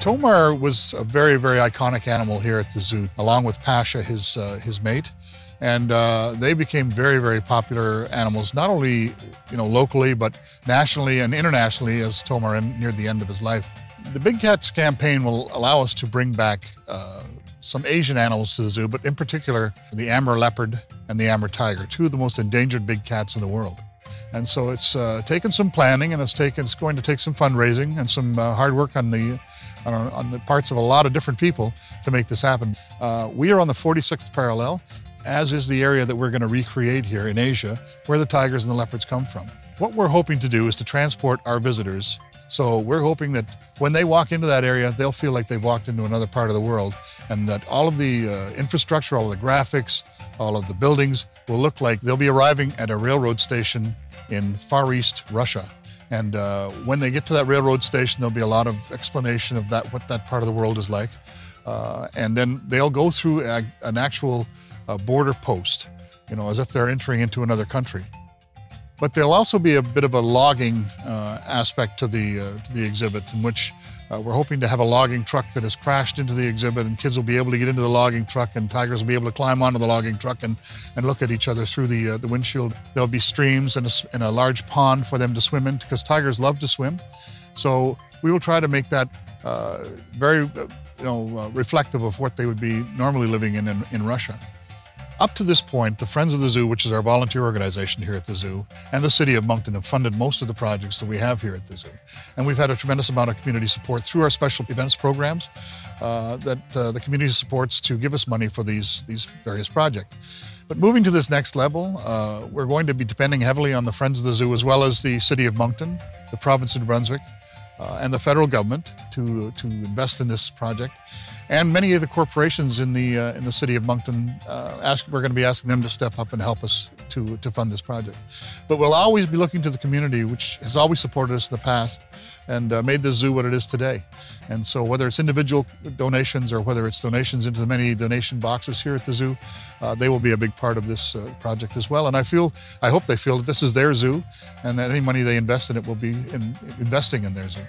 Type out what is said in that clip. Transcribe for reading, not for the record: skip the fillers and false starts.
Tomar was a very, very iconic animal here at the zoo, along with Pasha, his mate. And they became very, very popular animals, not only locally, but nationally and internationally as Tomar neared the end of his life. The Big Cats campaign will allow us to bring back some Asian animals to the zoo, but in particular, the Amur leopard and the Amur tiger, two of the most endangered big cats in the world. And so it's taken some planning, and it's going to take some fundraising and some hard work on the parts of a lot of different people to make this happen. We are on the 46th parallel, as is the area that we're going to recreate here in Asia, where the tigers and the leopards come from. What we're hoping to do is to transport our visitors. So we're hoping that when they walk into that area, they'll feel like they've walked into another part of the world, and that all of the infrastructure, all of the graphics, all of the buildings will look like they'll be arriving at a railroad station in Far East Russia. And when they get to that railroad station, there'll be a lot of explanation of what that part of the world is like. And then they'll go through an actual border post, as if they're entering into another country. But there'll also be a bit of a logging aspect to the exhibit, in which we're hoping to have a logging truck that has crashed into the exhibit, and kids will be able to get into the logging truck, and tigers will be able to climb onto the logging truck and look at each other through the windshield. There'll be streams and a large pond for them to swim in, because tigers love to swim. So we will try to make that very reflective of what they would be normally living in Russia. Up to this point, the Friends of the Zoo, which is our volunteer organization here at the zoo, and the City of Moncton have funded most of the projects that we have here at the zoo. And we've had a tremendous amount of community support through our special events programs that the community supports to give us money for these various projects. But moving to this next level, we're going to be depending heavily on the Friends of the Zoo, as well as the City of Moncton, the province of New Brunswick, and the federal government to invest in this project. And many of the corporations in the city of Moncton, we're going to be asking them to step up and help us to fund this project. But we'll always be looking to the community, which has always supported us in the past and made the zoo what it is today. And so whether it's individual donations or whether it's donations into the many donation boxes here at the zoo, they will be a big part of this project as well. And I hope they feel that this is their zoo, and that any money they invest in it will be investing in their zoo.